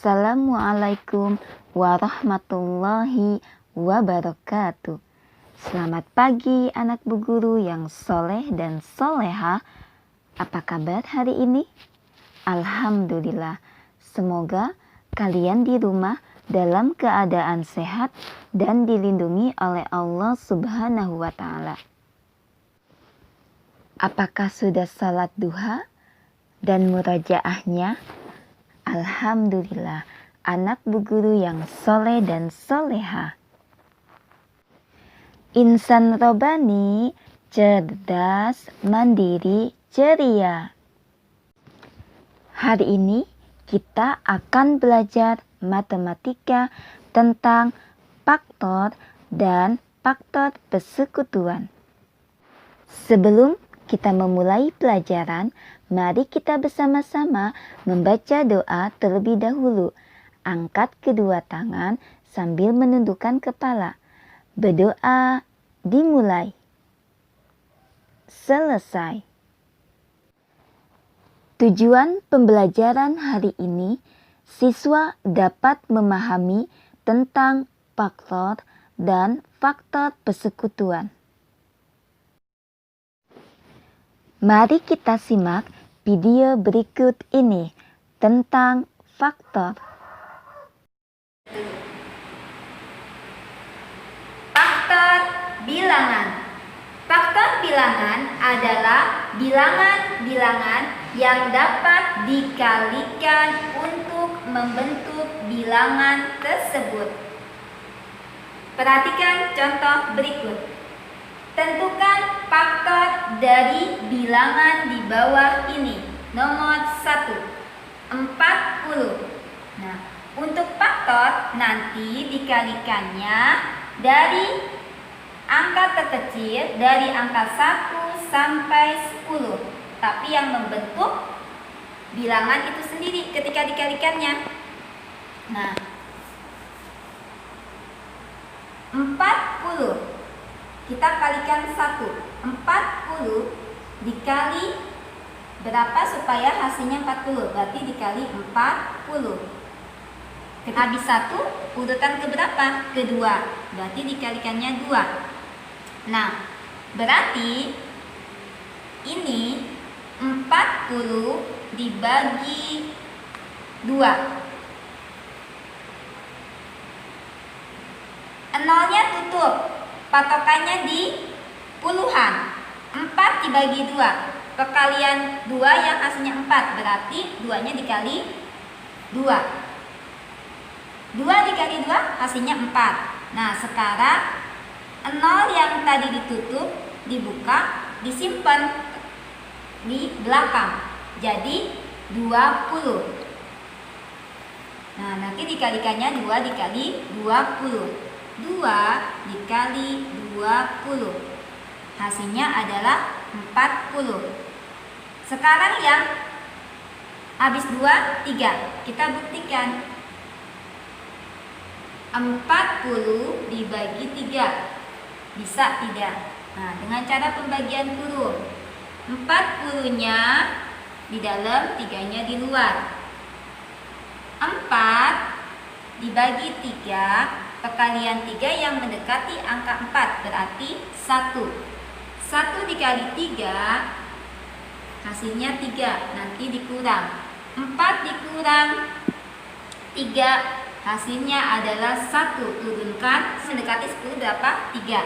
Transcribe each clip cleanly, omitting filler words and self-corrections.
Assalamualaikum warahmatullahi wabarakatuh. Selamat pagi anak Bu Guru yang soleh dan soleha. Apa kabar hari ini? Alhamdulillah. Semoga kalian di rumah dalam keadaan sehat dan dilindungi oleh Allah Subhanahu wa Ta'ala. Apakah sudah salat duha dan murajaahnya? Alhamdulillah, anak Bu Guru yang soleh dan soleha. Insan robani, cerdas, mandiri, ceria. Hari ini kita akan belajar matematika tentang faktor dan faktor persekutuan. Sebelum kita memulai pelajaran, mari kita bersama-sama membaca doa terlebih dahulu. Angkat kedua tangan sambil menundukkan kepala. Berdoa dimulai. Selesai. Tujuan pembelajaran hari ini, siswa dapat memahami tentang faktor dan faktor persekutuan. Mari kita simak video berikut ini tentang faktor. Faktor bilangan. Faktor bilangan adalah bilangan-bilangan yang dapat dikalikan untuk membentuk bilangan tersebut. Perhatikan contoh berikut. Tentukan faktor dari bilangan di bawah ini. Nomor 1, 40. Nah, untuk faktor nanti dikalikannya dari angka terkecil, dari angka 1 sampai 10. Tapi yang membentuk bilangan itu sendiri ketika dikalikannya. Nah, 40. Kita kalikan 1. 40 dikali berapa supaya hasilnya 40? Berarti dikali 40. Habis 1, urutan keberapa? Kedua. Berarti dikalikannya 2. Nah, berarti ini 40 dibagi 2. Nolnya tutup. Patokannya di puluhan. 4 dibagi 2. Perkalian 2 yang hasilnya 4. Berarti 2-nya dikali 2. 2 dikali 2 hasilnya 4. Nah, sekarang 0 yang tadi ditutup dibuka, disimpan di belakang. Jadi 20. Nah, nanti dikalikannya 2 dikali 20. 2 dikali 20. Hasilnya adalah 40. Sekarang yang habis 2, 3. Kita buktikan. 40 dibagi 3. Bisa tidak? Nah, dengan cara pembagian kurung. 40-nya di dalam, 3-nya di luar. 4 dibagi 3. Perkalian 3 yang mendekati angka 4 berarti 1. 1 dikali 3 hasilnya 3. Nanti dikurang. 4 dikurang 3 hasilnya adalah 1. Turunkan mendekati 10 berapa? 3.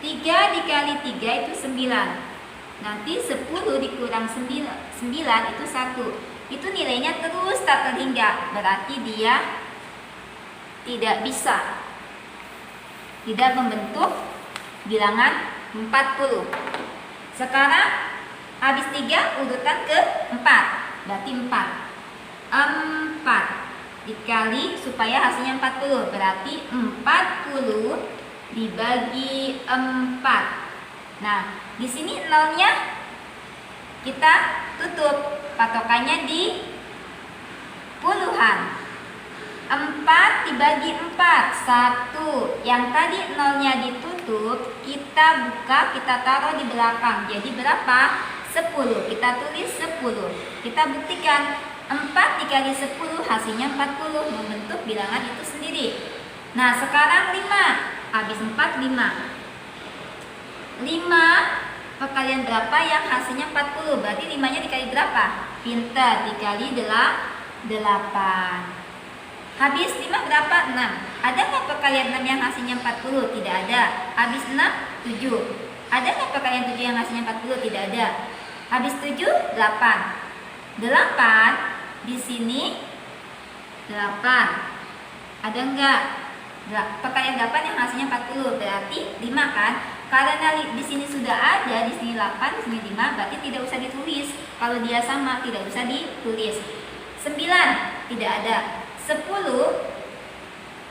3 dikali 3 itu 9. Nanti 10 dikurang 9 itu 1. Itu nilainya terus tak terhingga. Berarti dia tidak bisa, tidak membentuk bilangan 40. Sekarang habis 3 urutan ke 4. Berarti 4. 4 dikali supaya hasilnya 40. Berarti 40 dibagi 4. Nah, di sini nolnya kita tutup. Patokannya di puluhan. 4 dibagi 4, 1. Yang tadi nolnya ditutup, kita buka, kita taruh di belakang. Jadi berapa? 10. Kita tulis 10. Kita buktikan. 4 dikali 10 hasilnya 40, membentuk bilangan itu sendiri. Nah, sekarang 5. Habis 4, 5. 5 perkalian berapa yang hasilnya 40? Berarti 5-nya dikali berapa? Pintar, dikali 8. Habis 5 berapa? 6. Ada nggak perkalian 6 yang hasilnya 40? Tidak ada. Habis 6, 7. Ada nggak perkalian 7 yang hasilnya 40? Tidak ada. Habis 7, 8. 8 di sini 8. Ada enggak? Perkalian 8 yang hasilnya 40 berarti 5 kan? Karena di sini sudah ada, di sini 8, di sini 5, berarti tidak usah ditulis. Kalau dia sama tidak usah ditulis. 9 tidak ada. 10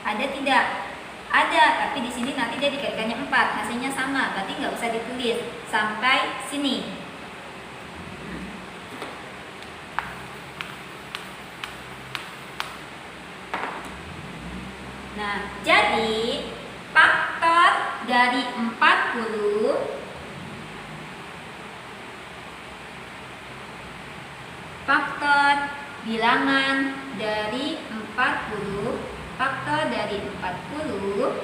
ada tidak? Ada, tapi di sini nanti dia dikalikannya 4, hasilnya sama, berarti nggak usah ditulis sampai sini. Nah, jadi faktor dari 40 faktor bilangan dari 40 faktor dari 40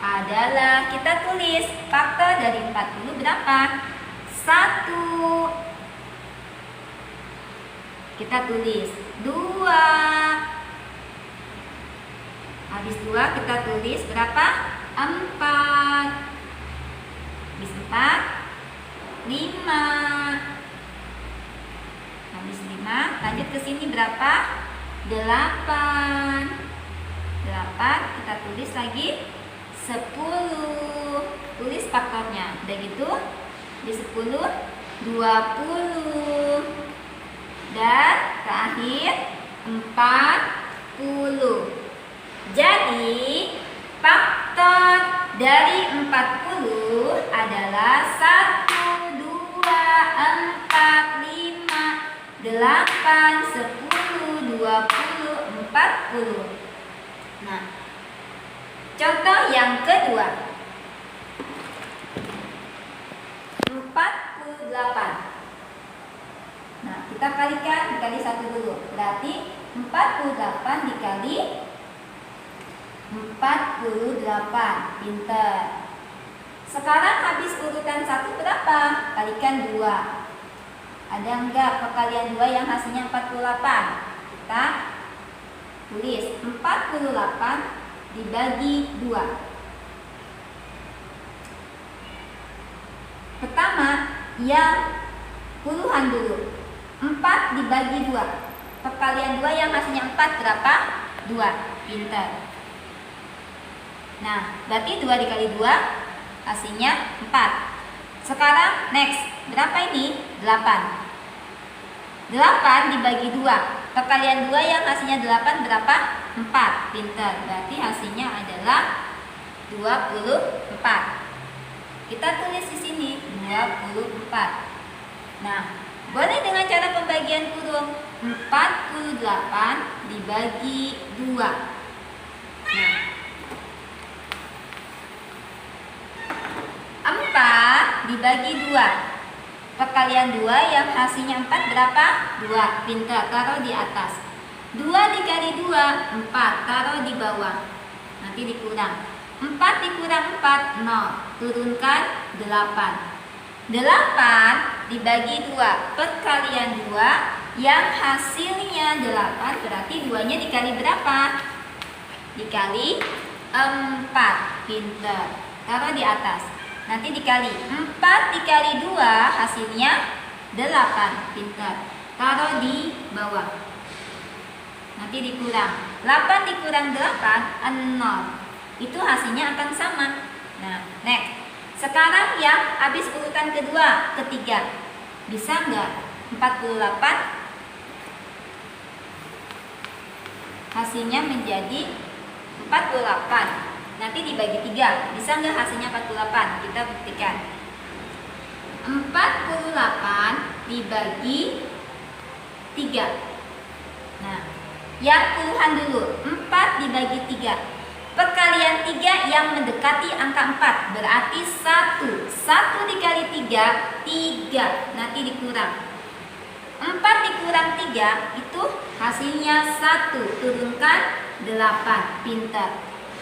adalah, kita tulis faktor dari 40 berapa? 1. Kita tulis 2. Habis 2 kita tulis berapa? 4. Habis 4, 5. Habis 5, lanjut ke sini berapa? 8. 8, kita tulis lagi 10. Tulis faktornya. Udah gitu, di 10, 20. Dan terakhir 40. Jadi faktor dari 40 adalah 1, 2, 4, 5, 8, 10, 20, 40. Nah, contoh yang kedua, 48. Nah, kita kalikan, dikali 1 dulu. Berarti 48 dikali 48. Pinter. Sekarang habis urutan 1 berapa? Kalikan 2. Ada enggak perkalian 2 yang hasilnya 48? Kita tulis 48 dibagi 2. Pertama, yang puluhan dulu. 4 dibagi 2. Perkalian 2 yang hasilnya 4 berapa? 2. Pinter. Nah, berarti 2 dikali 2 hasilnya 4. Sekarang next, berapa ini? 8. 8 dibagi 2. Perkalian 2 yang hasilnya 8 berapa? 4. Pinter. Berarti hasilnya adalah 24. Kita tulis di sini 24. Nah, boleh dengan cara pembagian kurung. 48 dibagi 2. Nah, 4 dibagi 2. Perkalian 2 yang hasilnya 4 berapa? 2. Pintar, taruh di atas. 2 dikali 2, 4. Taruh di bawah. Nanti dikurang. 4 dikurang 4, 0. Turunkan 8. 8 dibagi 2. Perkalian 2 yang hasilnya 8, berarti 2-nya dikali berapa? Dikali 4. Pintar. Taruh di atas. Nanti dikali 4 dikali 2 hasilnya 8. Pintar. Taruh di bawah. Nanti dikurang. 8 dikurang 8, 0. Itu hasilnya akan sama. Nah, next. Sekarang yang habis urutan kedua, ketiga. Bisa nggak? 48 hasilnya menjadi 48. Nanti dibagi 3. Bisa nggak hasilnya 48? Kita buktikan. 48 dibagi 3. Nah, yang puluhan dulu. 4 dibagi 3. Perkalian 3 yang mendekati angka 4. Berarti 1. 1 dikali 3, 3. Nanti dikurang. 4 dikurang 3 itu hasilnya 1. Turunkan 8. Pintar.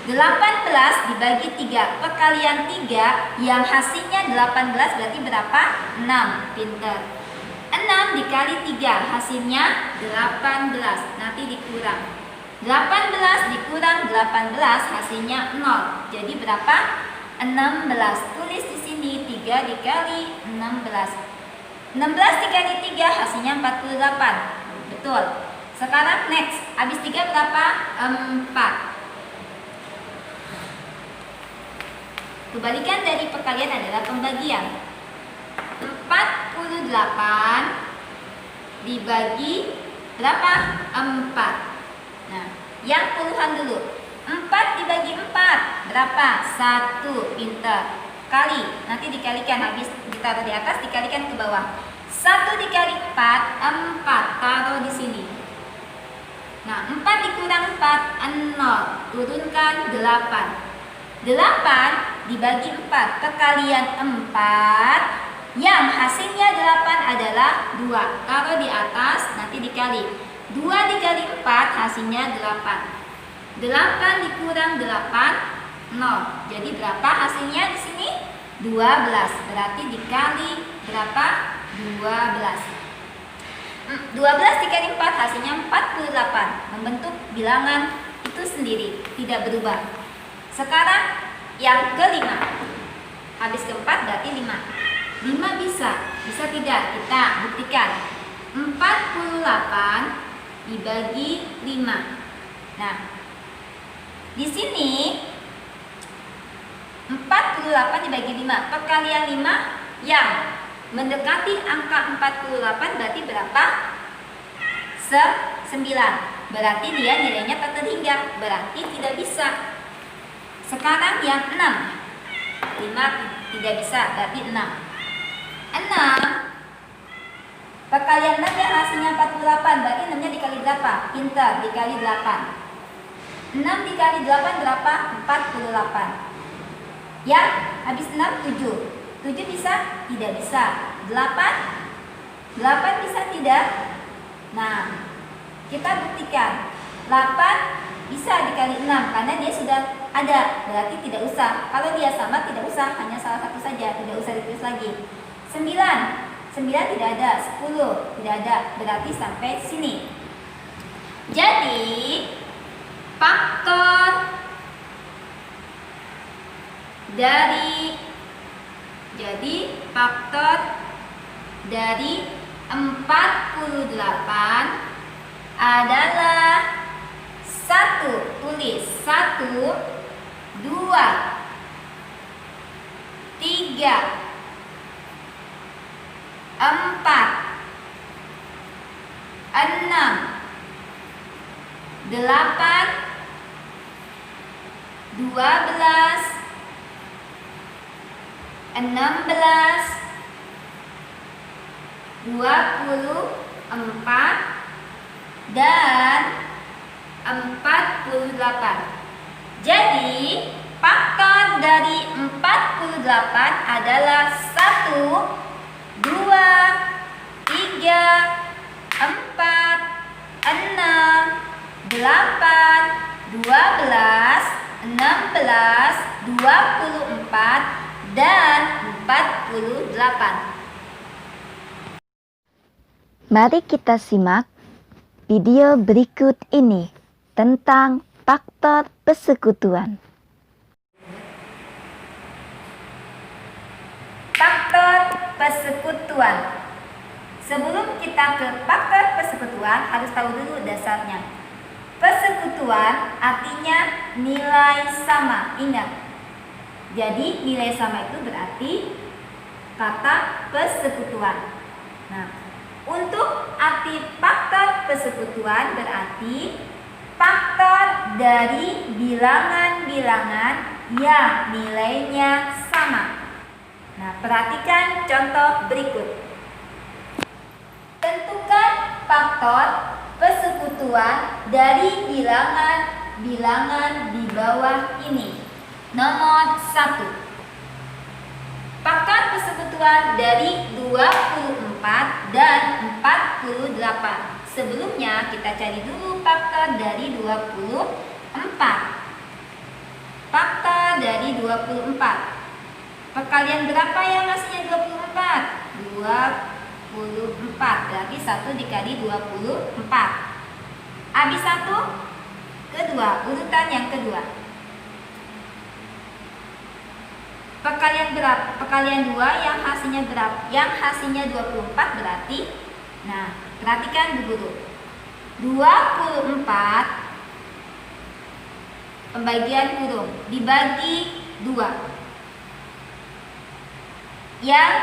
18 dibagi 3. Perkalian 3 yang hasilnya 18 berarti berapa? 6. Pintar. 6 dikali 3 hasilnya 18. Nanti dikurang. 18 dikurang 18 hasilnya 0. Jadi berapa? 16. Tulis di sini 3 dikali 16. 16 dikali 3 hasilnya 48. Betul. Sekarang next. Habis 3 berapa? 4. Kebalikan dari perkalian adalah pembagian. 48 dibagi berapa? 4. Nah, yang puluhan dulu. 4 dibagi 4 berapa? 1. Pintar. Kali. Nanti dikalikan, habis ditaruh di atas, dikalikan ke bawah. 1 dikali 4, 4. Taruh di sini. Nah, 4 dikurang 4, 0. Turunkan 8. 8 dibagi 4. Perkalian 4 yang hasilnya 8 adalah 2. Taruh di atas, nanti dikali. 2 dikali 4 hasilnya 8. 8 dikurang 8, 0. Jadi berapa hasilnya di sini? 12. Berarti dikali berapa? 12. 12 dikali 4 hasilnya 48. Membentuk bilangan itu sendiri, tidak berubah. Sekarang yang kelima. Habis keempat berarti 5. 5 bisa tidak? Kita buktikan. 48 dibagi 5. Nah, di sini 48 dibagi 5. Perkalian 5 yang mendekati angka 48 berarti berapa? 9. Berarti dia nilainya tak terhingga. Berarti tidak bisa. Sekarang yang 6. 5 tidak bisa, berarti 6. 6 perkalian 6 yang hasilnya 48, berarti 6-nya dikali berapa? Pintar, dikali 8. 6 dikali 8 berapa? 48. Yang habis 6, 7. 7 bisa? Tidak bisa. 8? 8 bisa tidak? Nah, kita buktikan. 8 bisa dikali 6 karena dia sudah ada, berarti tidak usah. Kalau dia sama tidak usah, hanya salah satu saja, tidak usah ditulis lagi. 9 tidak ada, 10 tidak ada, berarti sampai sini. Jadi faktor dari 48 adalah 1, tulis 1, 2, 3, 4, 6, 8, 12, 16, 24 dan 48. Jadi faktor dari 48 adalah 1, 2, 3, 4, 6, 8, 12, 16, 24 dan 48. Mari kita simak video berikut ini tentang faktor persekutuan. Faktor persekutuan. Sebelum kita ke faktor persekutuan, harus tahu dulu dasarnya. Persekutuan artinya nilai sama. Ingat. Jadi nilai sama itu berarti kata persekutuan. Nah, untuk arti faktor persekutuan berarti faktor dari bilangan-bilangan yang nilainya sama. Nah, perhatikan contoh berikut. Tentukan faktor persekutuan dari bilangan-bilangan di bawah ini. Nomor 1. Faktor persekutuan dari 24 24 dan 48. Sebelumnya kita cari dulu faktor dari 24. Faktor dari 24. Perkalian berapa yang hasilnya 24? 24. Berarti 1 dikali 24. Habis 1, kedua, urutan yang kedua. Perkalian berapa? Perkalian 2 yang hasilnya berapa? Yang hasilnya 24 berarti, nah, perhatikan dulu. 24 pembagian kurung dibagi 2. Yang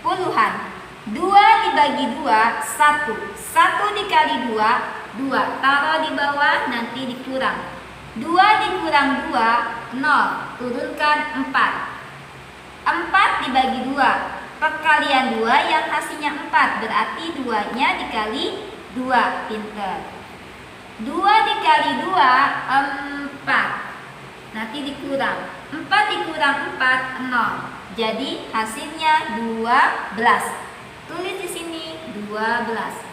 puluhan. 2 dibagi 2, 1. 1 dikali 2, 2. Taruh di bawah, nanti dikurang. 2 dikurang 2, 0. Turunkan 4. 4 dibagi 2. Perkalian 2 yang hasilnya 4. Berarti 2-nya dikali 2. Pinter. 2 dikali 2, 4. Nanti dikurang. 4 dikurang 4, 0. Jadi hasilnya 12. Tulis di sini 12.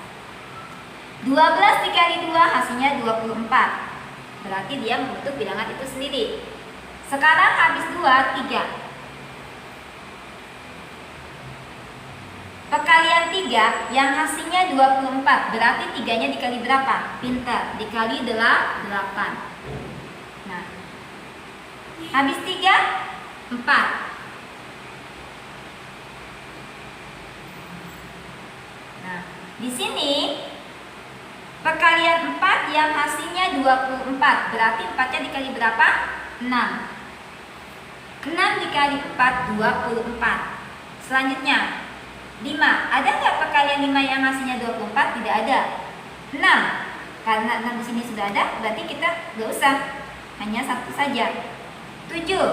12 dikali 2 hasilnya 24. Berarti dia membentuk bilangan itu sendiri. Sekarang habis 2, 3. Perkalian 3 yang hasilnya 24. Berarti 3-nya dikali berapa? Pintar. Dikali 8. Nah, habis 3, 4. Nah, di sini perkalian 4 yang hasilnya 24. Berarti 4-nya dikali berapa? 6. 6 dikali 4, 24. Selanjutnya 5. Ada nggak perkalian 5 yang hasilnya 24? Tidak ada. 6. Karena 6 di sini sudah ada, berarti kita nggak usah. Hanya 1 saja. 7.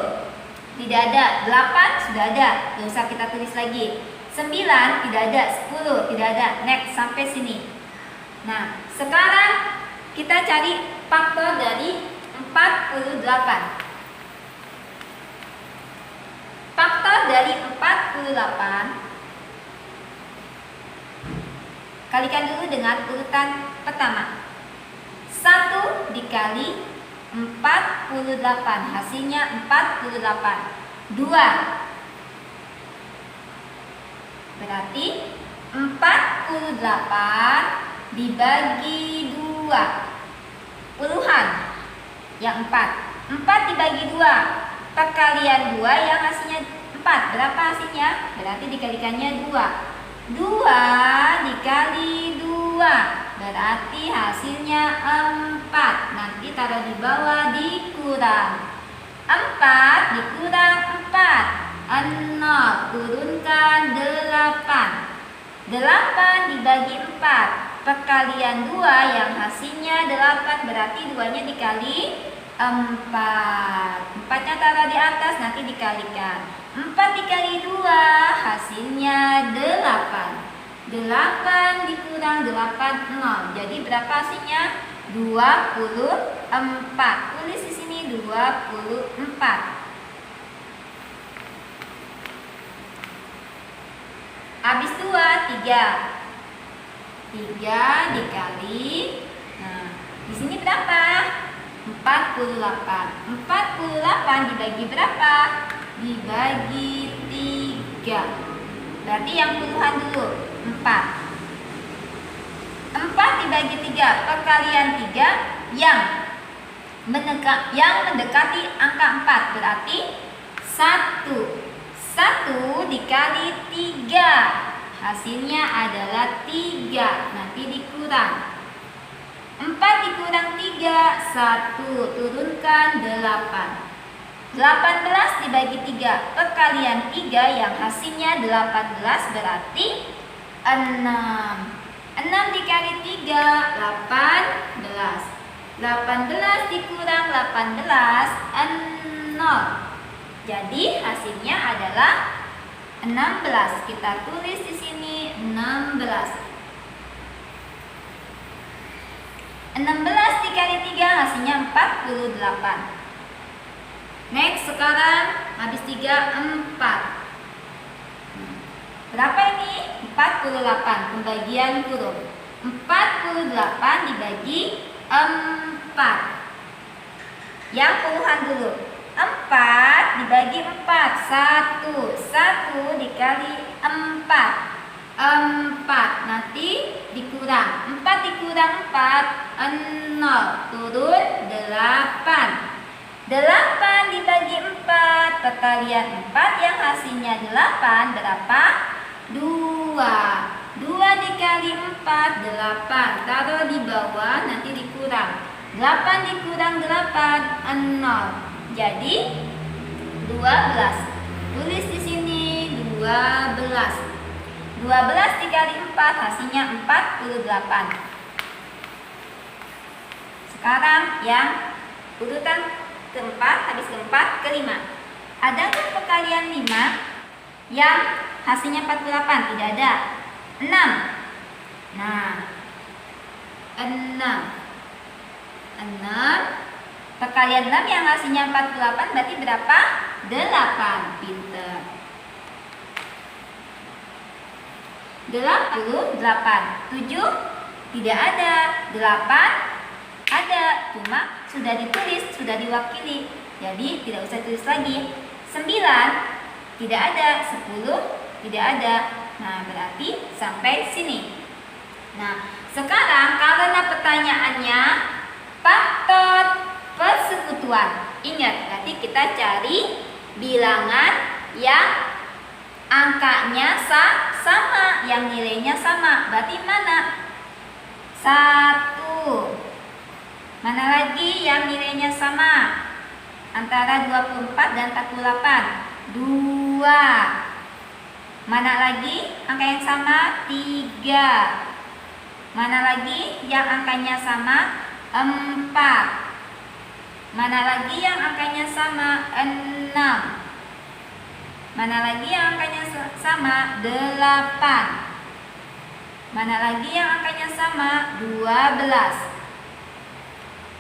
Tidak ada. 8 sudah ada. Nggak usah kita tulis lagi. 9 tidak ada. 10 tidak ada. Next sampai sini. Nah, sekarang kita cari faktor dari 48. Faktor dari 48 kalikan dulu dengan urutan pertama. 1 dikali 48 hasilnya 48. 2 berarti 48 dibagi 2 puluhan yang 4. 4 dibagi 2 perkalian 2 yang hasilnya 4. Berapa hasilnya? Berarti dikalikannya 2. 2 dikali 2 berarti hasilnya 4. Nanti taruh di bawah, dikurang. 4 dikurang 4, 0. Turunkan 8. 8 dibagi 4 perkalian 2 yang hasilnya 8. Berarti 2-nya dikali 4. 4-nya taruh di atas, nanti dikalikan. 4 dikali 2 hasilnya 8. 8 dikurang 8, 0. Jadi berapa hasilnya? 24. Tulis di sini 24. Habis 2, 3. 3 dikali. Nah, di sini berapa? 48. 48 dibagi berapa? Dibagi 3. Berarti yang puluhan dulu 4. 4 dibagi 3 perkalian 3 yang mendekati angka 4. Berarti 1. 1 dikali 3 hasilnya adalah 3. Nanti dikurang. 4 dikurang 3, 1. Turunkan 8. 18 dibagi 3 perkalian 3 yang hasilnya 18 berarti 6. 6 dikali 3, 18. 18 dikurang 18, 0. Jadi hasilnya adalah 16. Kita tulis di sini 16. 16 dikali 3 hasilnya 48. Next, sekarang habis 3, 4. Berapa ini? 48. Pembagian huruf. 48 dibagi 4. Yang puluhan dulu. 4 dibagi 4. 1 dikali 4. 4. Nanti dikurang. 4 dikurang 4, 0. Turun 8. 8 dibagi 4. Perkalian 4 yang hasilnya 8 berapa? 2. 2 dikali 4, 8. Taruh di bawah, nanti dikurang. 8 dikurang 8, 0. Jadi 12. Tulis di sini 12. 12 dikali 4 hasilnya 48. Sekarang yang urutan keempat, habis keempat, kelima. Adakah perkalian 5 yang hasilnya 48? Tidak ada. 6. Nah, 6. Perkalian 6 yang hasilnya 48 berarti berapa? 8. Pinter. 88. 7 tidak ada. 8 ada, cuma sudah ditulis, sudah diwakili. Jadi tidak usah tulis lagi. 9 tidak ada. 10 tidak ada. Nah, berarti sampai sini. Nah, sekarang karena pertanyaannya faktor persekutuan. Ingat, berarti kita cari bilangan yang angkanya sama, yang nilainya sama. Berarti mana? 1. Mana lagi yang nilainya sama? Antara 24 dan 48. 2. Mana lagi angka yang sama? 3. Mana lagi yang angkanya sama? 4. Mana lagi yang angkanya sama? 6. Mana lagi yang angkanya sama? 8. Mana lagi yang angkanya sama? 12.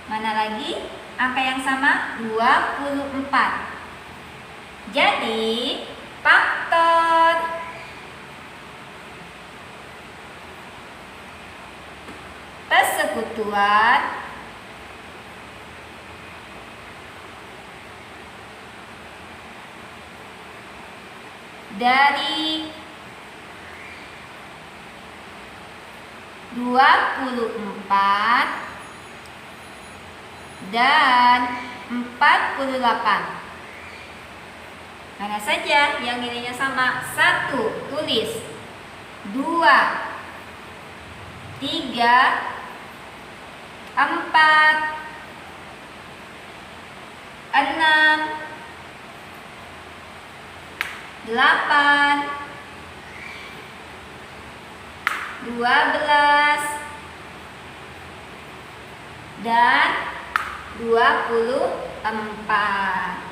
Mana lagi angka yang sama? 24. Jadi faktor persekutuan dari 24 dan 48. Mana saja yang nilainya sama? 1, tulis. 2, 3, 4, 6, 8, 12 dan 24.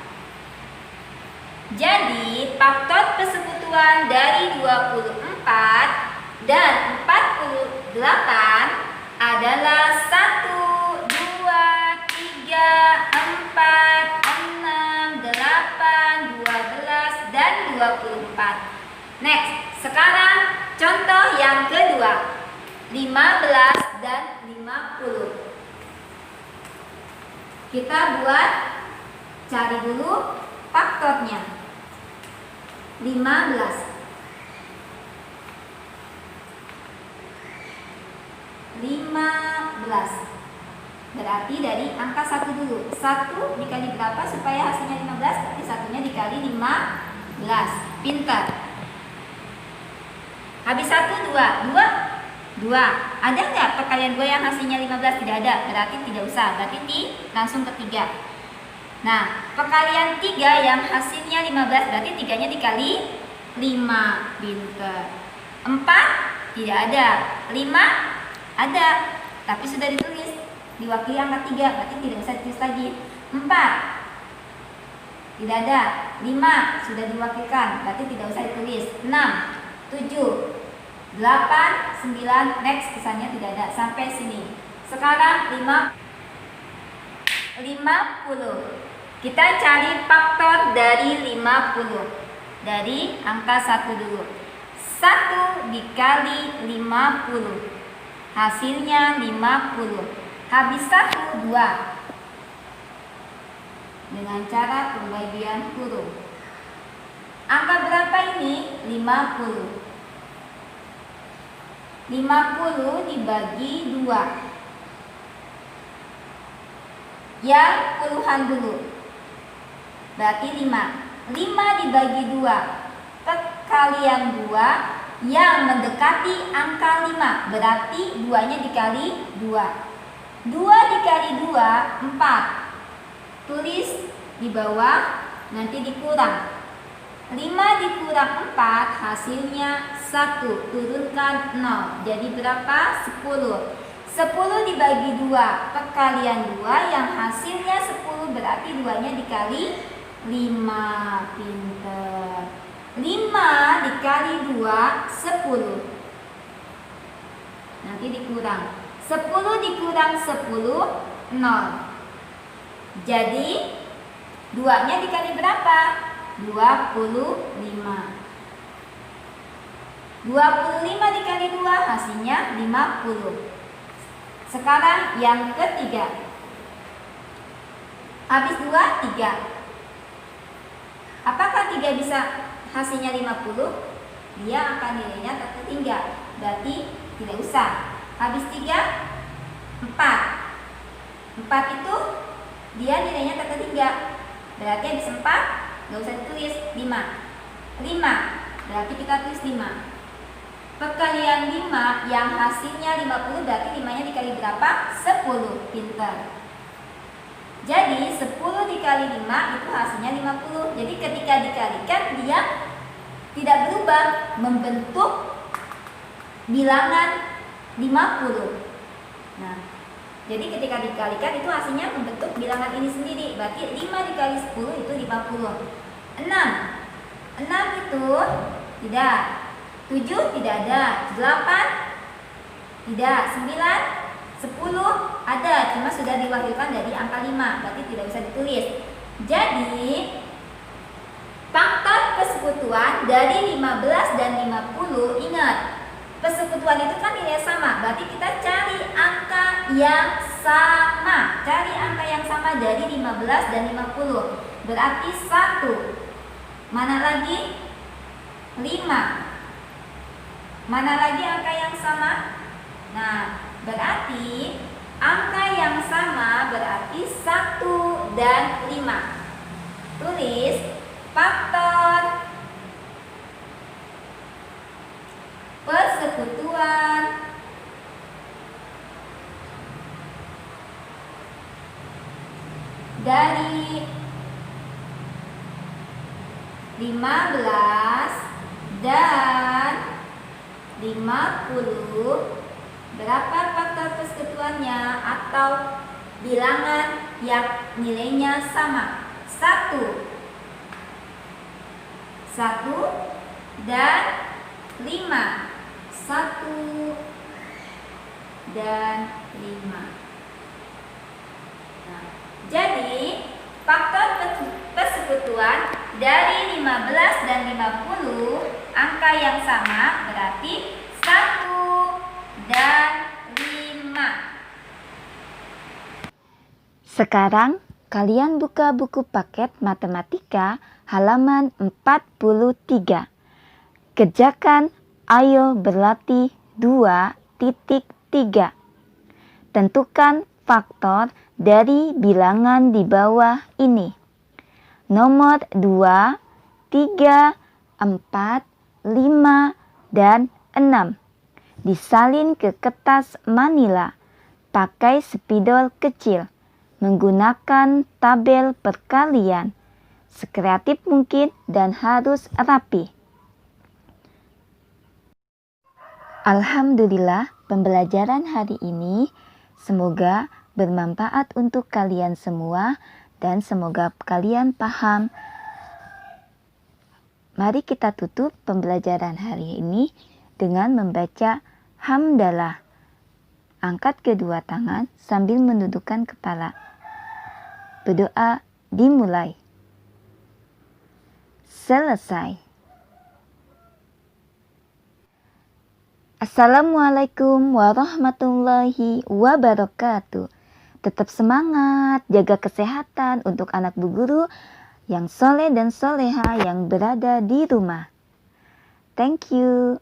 Jadi faktor persekutuan dari 24 dan 48 adalah 1, 2, 3, 4, 6, 8, 12 dan 24. Next, sekarang contoh yang kedua, 15 dan 50. Kita cari dulu faktornya. 15. 15. Berarti dari angka 1 dulu. 1 dikali berapa supaya hasilnya 15? Berarti satunya dikali 15. Pintar. Habis 1, 2. 2. Ada nggak perkalian 2 yang hasilnya 15? Tidak ada. Berarti tidak usah. Berarti langsung ke 3. Nah, perkalian 3 yang hasilnya 15 berarti 3-nya dikali 5. Pintar. 4 tidak ada. 5 ada, tapi sudah ditulis, diwakili angka 3, berarti tidak usah ditulis lagi. 4 tidak ada. 5 sudah diwakilkan, berarti tidak usah ditulis. 6, 7, 8, 9, next kesannya tidak ada sampai sini. Sekarang 50. Kita cari faktor dari 50. Dari angka 1 dulu. 1 dikali 50. Hasilnya 50. Habis 1, 2. Dengan cara pembagian huruf. Angka berapa ini? 50. 50 dibagi 2. Yang puluhan dulu. Berarti 5. 5 dibagi 2. Perkalian 2 yang mendekati angka 5. Berarti 2-nya dikali 2. 2 dikali 2, 4. Tulis di bawah, nanti dikurang. 5 dikurang 4 hasilnya 1. Turunkan 0. Jadi berapa? 10. 10 dibagi 2. Perkalian 2 yang hasilnya 10. Berarti 2-nya dikali 5. Pinter. 5 dikali 2, 10. Nanti dikurang. 10 dikurang 10, 0. Jadi 2-nya dikali berapa? 25. 25 dikali 2 hasilnya 50. Sekarang yang ketiga. Habis 2, 3. Apakah 3 bisa hasilnya 50? Dia akan nilainya tertinggal. Berarti tidak usah. Habis 3, 4. 4 itu dia nilainya tertinggal. Berarti habis 4, nggak usah ditulis 5. 5. Berarti kita tulis 5. Perkalian 5 yang hasilnya 50, berarti 5-nya dikali berapa? 10. Pinter. Jadi 10 dikali 5 itu hasilnya 50. Jadi ketika dikalikan dia tidak berubah, membentuk bilangan 50. Nah, jadi ketika dikalikan itu hasilnya membentuk bilangan ini sendiri. Berarti 5 dikali 10 itu 50. 6. 6 itu tidak. 7 tidak ada. 8 tidak. 9, 10 ada, cuma sudah diwakilkan dari angka 5. Berarti tidak bisa ditulis. Jadi faktor persekutuan dari 15 dan 50, ingat, persekutuan itu kan nilai sama. Berarti kita cari angka yang sama. Cari angka yang sama dari 15 dan 50. Berarti 1. Mana lagi? 5. Mana lagi angka yang sama? Nah, berarti angka yang sama berarti 1 dan 5. Tulis faktor persekutuan dari 15 dan 50. Berapa faktor persekutuannya atau bilangan yang nilainya sama? 1 dan 5. 1 dan 5. Nah, jadi faktor persekutuan dari 15 dan 50, angka yang sama berarti 1 dan 5. Sekarang kalian buka buku paket matematika halaman 43. Kerjakan ayo berlatih 2.3. Tentukan faktor dari bilangan di bawah ini. Nomor 2, 3, 4, 5, dan 6. Disalin ke kertas manila. Pakai spidol kecil. Menggunakan tabel perkalian. Sekreatif mungkin dan harus rapi. Alhamdulillah, pembelajaran hari ini semoga bermanfaat untuk kalian semua dan semoga kalian paham. Mari kita tutup pembelajaran hari ini dengan membaca hamdalah. Angkat kedua tangan sambil menundukkan kepala. Berdoa dimulai. Selesai. Assalamualaikum warahmatullahi wabarakatuh. Tetap semangat, jaga kesehatan untuk anak Bu Guru yang soleh dan soleha yang berada di rumah. Thank you.